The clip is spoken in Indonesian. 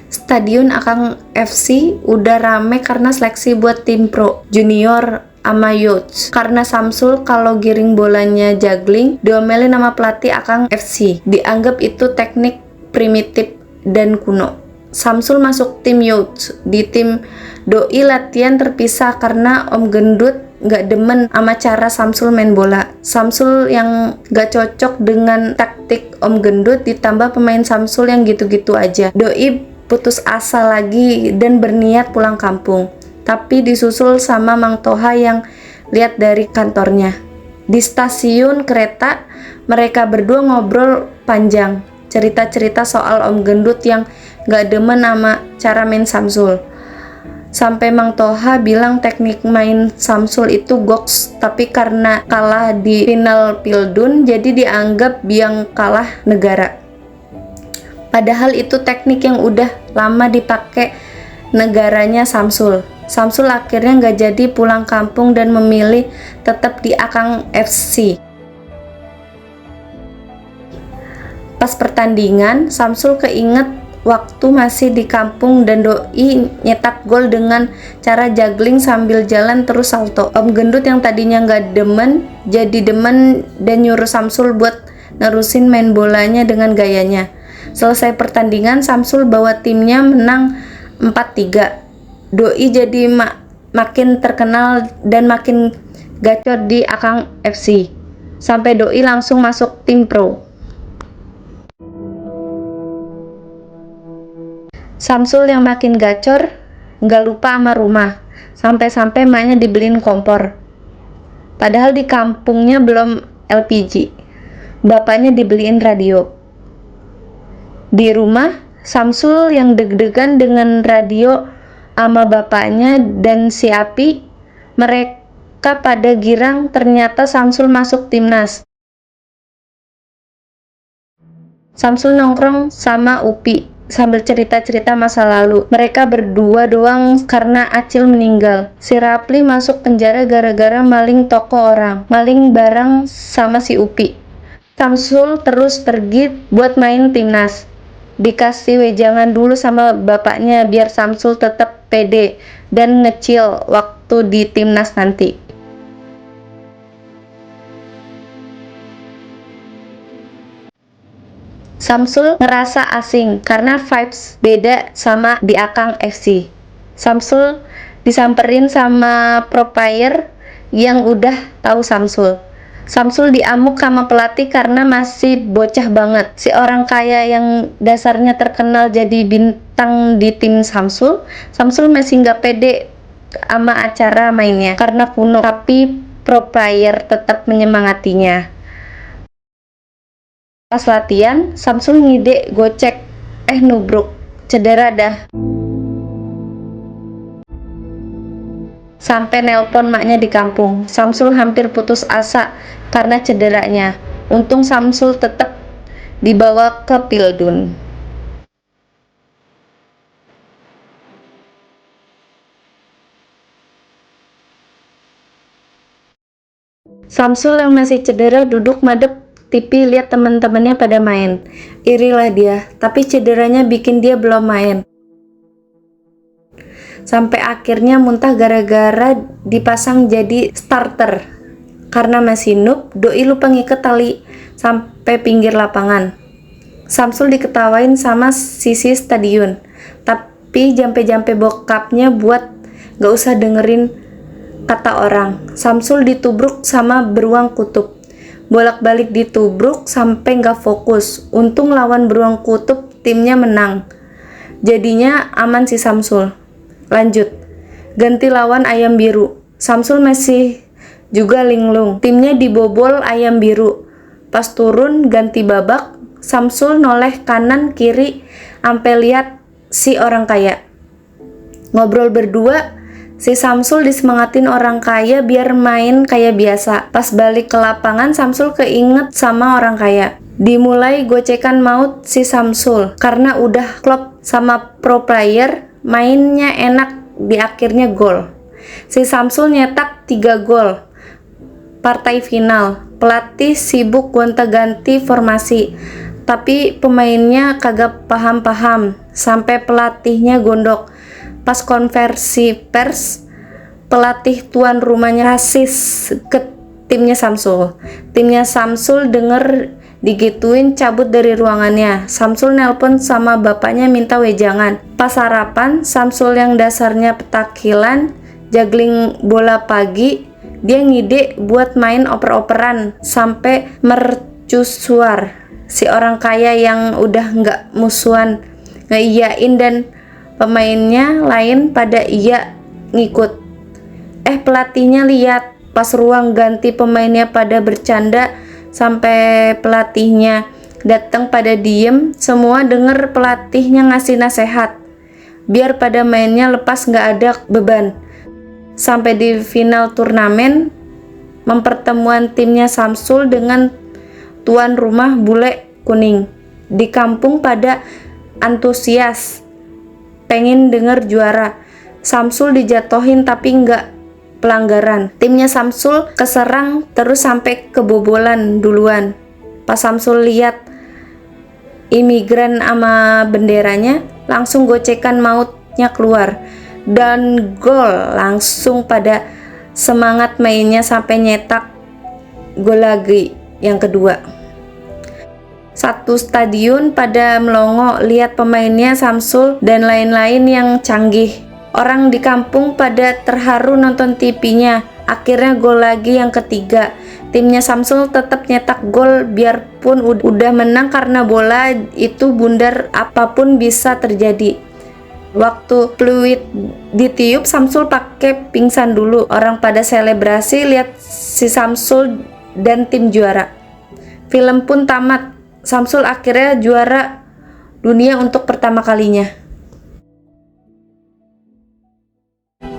Stadion Akang FC udah rame karena seleksi buat tim pro, junior, ama youth. Karena Samsul kalau giring bolanya juggling, diomelin nama pelatih Akang FC. Dianggap itu teknik primitif dan kuno. Samsul masuk tim youth. Di tim doi latihan terpisah karena Om Gendut nggak demen sama cara Samsul main bola. Samsul yang nggak cocok dengan taktik Om Gendut, ditambah pemain Samsul yang gitu-gitu aja. Doi putus asa lagi dan berniat pulang kampung, tapi disusul sama Mang Toha yang lihat dari kantornya. Di stasiun kereta, mereka berdua ngobrol panjang, cerita-cerita soal Om Gendut yang gak demen sama cara main Samsul. Sampai Mang Toha bilang teknik main Samsul itu goks, tapi karena kalah di final Pildun jadi dianggap biang kalah negara. Padahal itu teknik yang udah lama dipakai negaranya Samsul. Samsul akhirnya nggak jadi pulang kampung dan memilih tetap di Akang FC. Pas pertandingan, Samsul keinget waktu masih di kampung dan doi nyetak gol dengan cara juggling sambil jalan terus salto. Om Gendut yang tadinya nggak demen, jadi demen dan nyuruh Samsul buat nerusin main bolanya dengan gayanya. Selesai pertandingan, Samsul bawa timnya menang 4-3. Doi jadi makin terkenal dan makin gacor di Akang FC. Sampai doi langsung masuk tim pro. Samsul yang makin gacor, nggak lupa sama rumah. Sampai-sampai emaknya dibeliin kompor. Padahal di kampungnya belum LPG. Bapaknya dibeliin radio. Di rumah, Samsul yang deg-degan dengan radio sama bapaknya dan si Api, mereka pada girang ternyata Samsul masuk timnas. Samsul nongkrong sama Upi sambil cerita-cerita masa lalu. Mereka berdua doang karena Acil meninggal. Si Rapli masuk penjara gara-gara maling toko orang, maling barang sama si Upi. Samsul terus pergi buat main timnas. Dikasih wejangan dulu sama bapaknya biar Samsul tetap pede dan ngecil waktu di timnas nanti. Samsul ngerasa asing karena vibes beda sama di Akang FC. Samsul disamperin sama pro player yang udah tahu Samsul. Samsul diamuk sama pelatih karena masih bocah banget. Si orang kaya yang dasarnya terkenal jadi bintang di tim Samsul. Samsul masih nggak pede sama acara mainnya karena kuno, tapi pro player tetap menyemangatinya. Pas latihan, Samsul ngide gocek, nubruk, cedera dah. Sampai nelpon maknya di kampung. Samsul hampir putus asa karena cederanya. Untung Samsul tetap dibawa ke Pildun. Samsul yang masih cedera duduk madep TV lihat teman-temannya pada main. Irilah dia, tapi cederanya bikin dia belum main. Sampai akhirnya muntah gara-gara dipasang jadi starter. Karena masih noob, doi lupa ngiket tali sampai pinggir lapangan. Samsul diketawain sama sisi stadion, tapi jampe-jampe bokapnya buat gak usah dengerin kata orang. Samsul ditubruk sama beruang kutub. Bolak-balik ditubruk sampai gak fokus. Untung lawan beruang kutub timnya menang. Jadinya aman si Samsul. Lanjut, ganti lawan ayam biru. Samsul masih juga linglung. Timnya dibobol ayam biru. Pas turun ganti babak, Samsul noleh kanan kiri ampe lihat si orang kaya. Ngobrol berdua, si Samsul disemangatin orang kaya biar main kayak biasa. Pas balik ke lapangan, Samsul keinget sama orang kaya. Dimulai gocekan maut si Samsul karena udah klop sama pro player. Mainnya enak, di akhirnya gol. Si Samsul nyetak 3 gol. Partai final, pelatih sibuk gonta-ganti formasi. tapi pemainnya kagak paham-paham sampai pelatihnya gondok. Pas konversi pers, pelatih tuan rumahnya rasis ke timnya Samsul. Timnya Samsul denger digituin cabut dari ruangannya. Samsul nelpon sama bapaknya minta wejangan. Pas sarapan, Samsul yang dasarnya petakilan, juggling bola pagi, dia ngide buat main oper-operan sampai mercusuar. Si orang kaya yang udah nggak musuhan ngeiyain dan pemainnya lain pada iya ngikut. Pelatihnya lihat pas ruang ganti pemainnya pada bercanda sampai pelatihnya datang pada diem. Semua denger pelatihnya ngasih nasihat biar pada mainnya lepas nggak ada beban. Sampai di final turnamen mempertemuan timnya Samsul dengan tuan rumah bule kuning. Di kampung pada antusias pengen denger juara. Samsul dijatohin tapi nggak pelanggaran. Timnya Samsul keserang terus sampai kebobolan duluan. Pas Samsul lihat imigran sama benderanya, langsung gocekan mautnya keluar dan gol. Langsung pada semangat mainnya sampai nyetak gol lagi yang kedua. Satu stadion pada melongo lihat pemainnya Samsul dan lain-lain yang canggih. Orang di kampung pada terharu nonton TV-nya. Akhirnya gol lagi yang ketiga. Timnya Samsul tetap nyetak gol biarpun udah menang karena bola itu bundar, apapun bisa terjadi. Waktu peluit ditiup, Samsul pakai pingsan dulu. Orang pada selebrasi lihat si Samsul dan tim juara. Film pun tamat. Samsul akhirnya juara dunia untuk pertama kalinya.